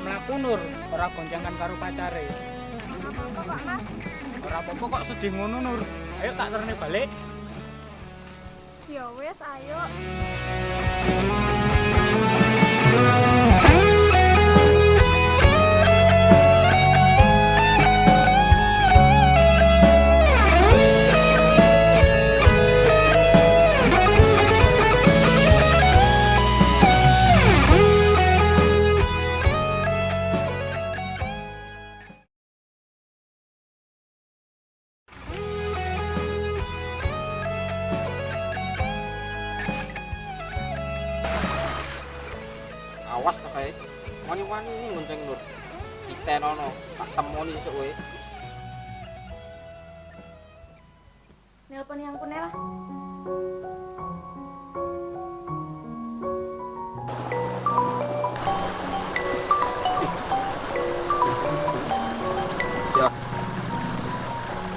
mlaku Nur, ora goncangan karo pacare. Ora apa-apa kok sedih ngono Nur. Ayo tak terne balik. Ya wes, ayo. Awas to kae. Wani-wani ini ngonceng Nur. Ditenono, tak temoni sesuk kowe. Nelpon yang Kunel. Siap.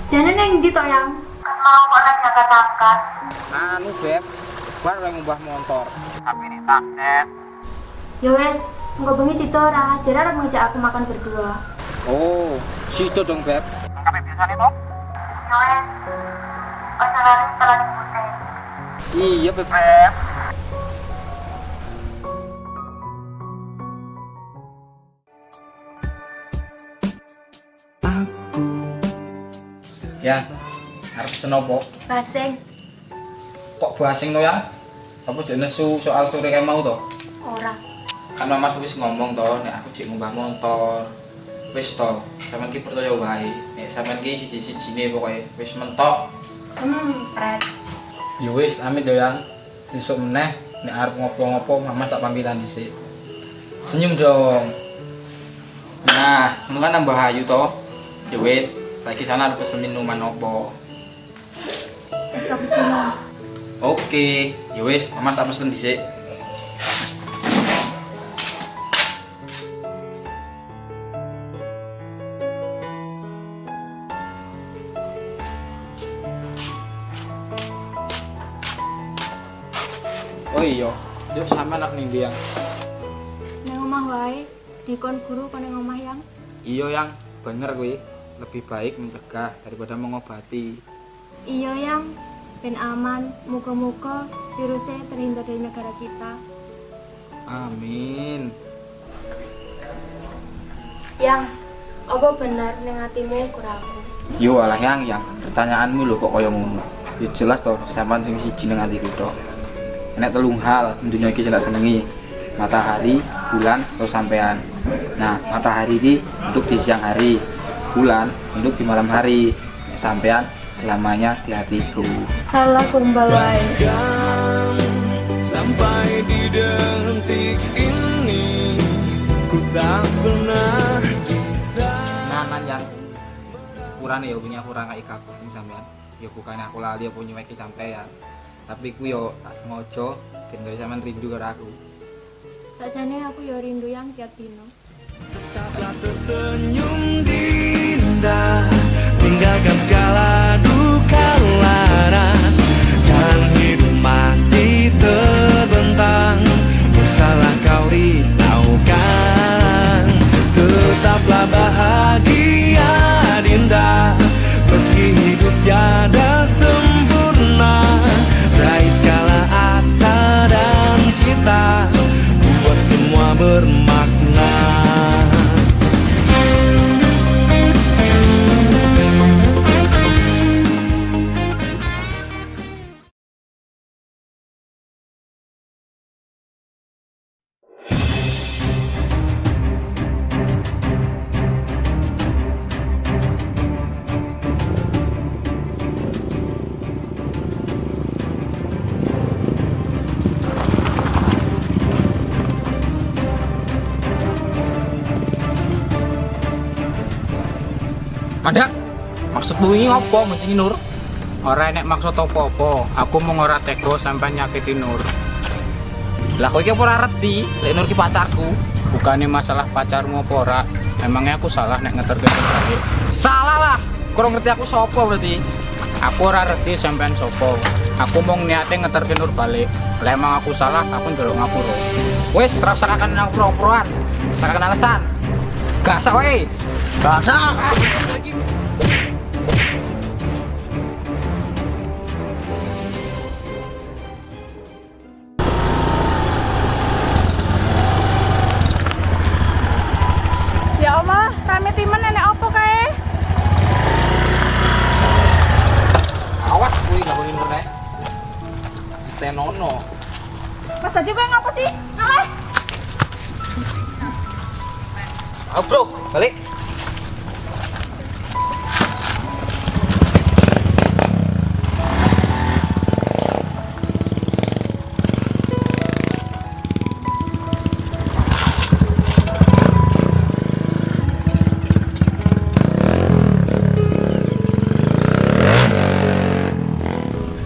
Jane neng ndi to yang? Mau ana nyangkat-nyangkat. Anu Beb, bar oleh ngubah motor. Ya wes, engko bengi situ ora, jare arep ngajak aku makan berdua. Oh, situ dong Beb. Ya wes. Pasangan telan putih. Iya Beb. Ya, arep pesen opo? Baseng. Kok basing to ya? Apa jek nesu soal sore kae mau to? Ora. Kan Mas wis ngomong to, nek aku jek ngumbah motor. Wis to, sampean ki percaya wae. Nek sampean ki siji-sijine pokoke wis mentok. Pret. Ya wis, amit yo yang. Sesuk meneh nek arep ngopo-ngopo Mama tak pamitan dhisik. Senyum dong. Nah, ngono kan tambah ayu to. Ya wis, saiki sana arep pesen minuman opo? Es cappuccino. Oke, ya wis, Mama tak pesen dhisik. Oh iya, yuk sama anak ning yang. Nang omah wae, dikon guru kon nang omah yang. Iya yang, bener kuwi. Lebih baik mencegah daripada mengobati. Iya yang, ben aman, muga-muga virusnya terhindar dari negara kita. Amin. Yang, apa benar ning atimu kuraku? Yo alah yang pertanyaanmu lho kok kaya ngono. Ya jelas to, sampean sing siji ning atiku tok. Nek telung hal dunia iki sing tak senengi. Matahari, bulan, terus sampean. Nah, matahari ini untuk di siang hari, bulan untuk di malam hari, sampean selamanya di hatiku. Halah kumbal wae. Sampai di detik ini ku tak pernah bisa. Nah, yang kurang ya punya kurang kayak aku sampean. Ya bukannya aku lali apa nyuweki sampean. Tapi ku yo tak ngojo ben kowe sampean rindu karo aku. Sakjane aku ya rindu yang tiap dino. Tetaplah tersenyum dinda, tinggalkan segala duka lara, dan hidup masih terbentang. Salah kau risaukan, tetaplah bahagia dinda, meski hidup tiada sempurna. Raih segala asa dan cita, buat semua bermakna. Mandak, maksudmu ini apa mesti Nur? Ora enek maksud apa-apa, aku mau ora tega sampai nyakiti Nur. Lah kowe iki ora reti, lek Nur ki pacarku. Bukannya masalah pacarmu apa ora, emangnya aku salah nek ngeterke balik. Salah lah, kurang ngerti aku sapa berarti. Aku ora ngerti sampean sapa. Aku mau niate ngeterke Nur balik. Lah emang aku salah, aku njaluk ngapura. Wes, rasa akan nang pro-proan. Akan alasan. Gasak wae. Gasak. Ya Allah, rame timen nenek opo kae? Awas kuwi lakoni nur nek. Tenono. Mas Dadi kowe ngapa sih? Ngaleh. Oh, bro, balik.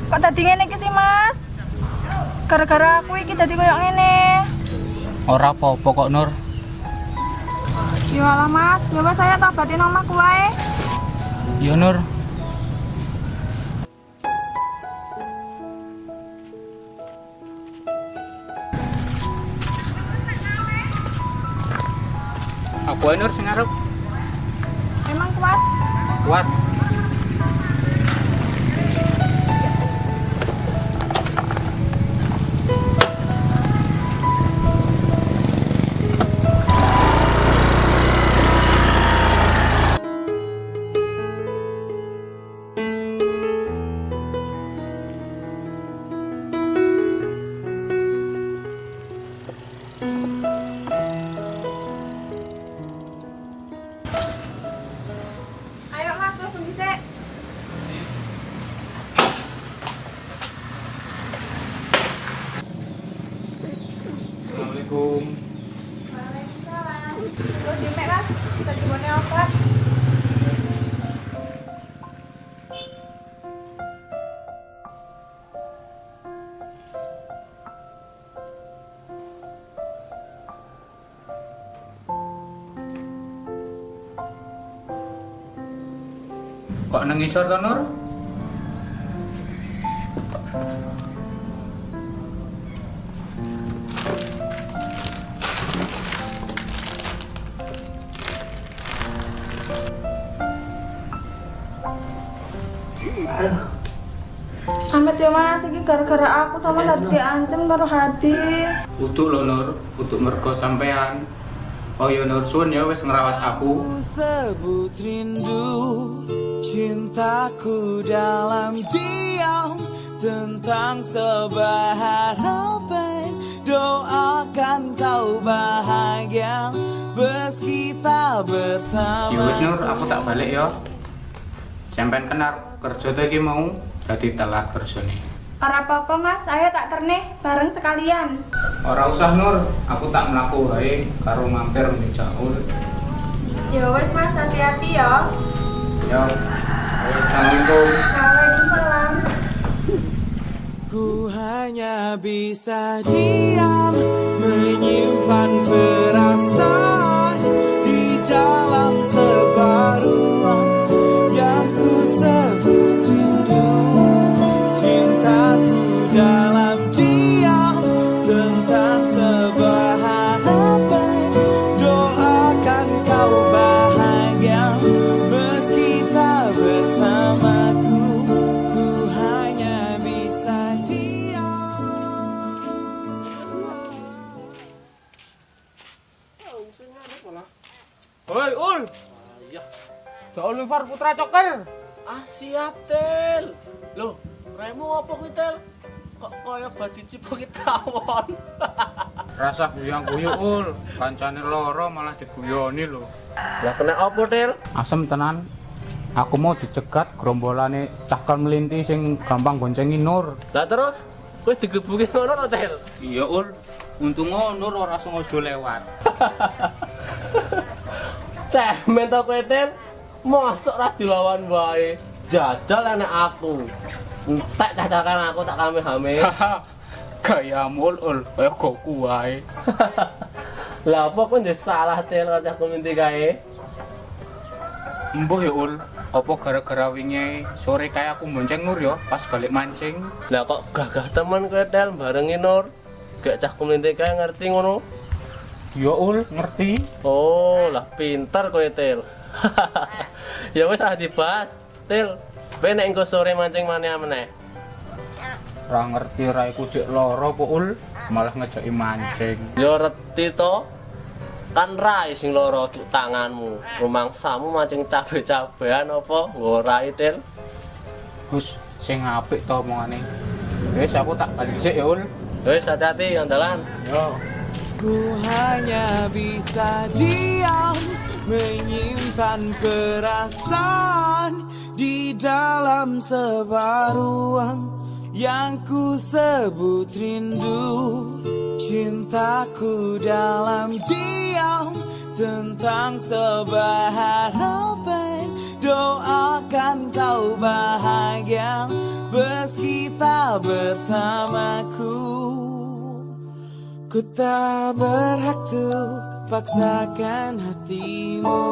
Kok dadi ngene iki sih, Mas? Gara-gara aku iki dadi koyo ngene. Ora apa-apa kok Nur. Ya Allah, Mas, coba saya tobatin omahku wae. Yo Nur. Apa Nur sing arep? Emang kuat? Kuat. Ayo Mas, wes dhisik. Assalamualaikum. Waalaikumsalam. Loh, Dimek Mas, kita jebone obat. Kok nang ngisor to Nur? Amit ya Mas, iki gara-gara aku sama tadi diancam karo Hadi. Utuk lho Nur, utuk mergo sampean. Oh ya Nur, suwun ya wis ngerawat aku. Sebut rindu cintaku dalam diam tentang sebuah harapan, doakan kau bahagia meski tak bersama. Ya wis Nur, aku tak balik ya. Sampean kenar kerja ta iki mau dadi telat kerjane. Ora apa-apa Mas, ayo tak terne bareng sekalian. Ora usah Nur, aku tak mlaku wae karo mampir ning Jaul. Ya wes Mas, hati-hati ya. Ya. Assalamualaikum. Waalaikumsalam. Ku hanya bisa diam menyimpan perasaan di dalam sebuah ruang yang ku sebut rindu. Cintaku dalam diam tentang sebuah harapan, doakan kau bahagia meski tak bersamaku. Ku hanya bisa diam. Hoi Ul. Iya. Oliver Putra Coker. Ah siap Tel. Loh, remu apa kuwi Tel? Kok kaya badi cipoki tawon. Rasa guyang-guyu ul, kancane loro malah diguyoni lho. Lah kena apa Tel? Asem tenan. Aku mau dicegat gerombolane cakal melinti sing gampang goncengi Nur. Lah terus kowe digebuki ngono to Tel? Iya ul, untung Nur ora sengaja lewat. Cemen to kowe Tel. Mosok ra dilawan wae. Jajal anak aku. Entek cacakan aku tak kame-hame. Gayamu ul, kaya Goku wae. Lah apa kok ndak salah Tel kok aku minti kae? Embuh ya ul, apa gara-gara wingi sore kayak aku bonceng Nur ya pas balik mancing. Lah kok gagah temen kowe Tel barengi Nur. gak cah kumlintik kae ngerti ngono. Ya ul, ngerti. Oh, lah pinter kowe Til. Ya wis ah dibahas. Til, kowe nek engko sore mancing maneh meneh. Ora ngerti ra iku cek loro po ul, malah ngejaki mancing. Ya reti to. Kan rai sing loro cuk tanganmu. Rumangsamu mancing cabe-cabean apa ngora Til? Gus, sing apik to omongane. Wis aku tak balik sik ya ul. Wis hati-hati andalan. Yo. Ku hanya bisa diam menyimpan perasaan di dalam sebuah ruang yang ku sebut rindu. Cintaku dalam diam tentang sebuah harapan. Doakan kau bahagia meski tak bersamaku. Ku tak berhak tuh paksakan hatimu.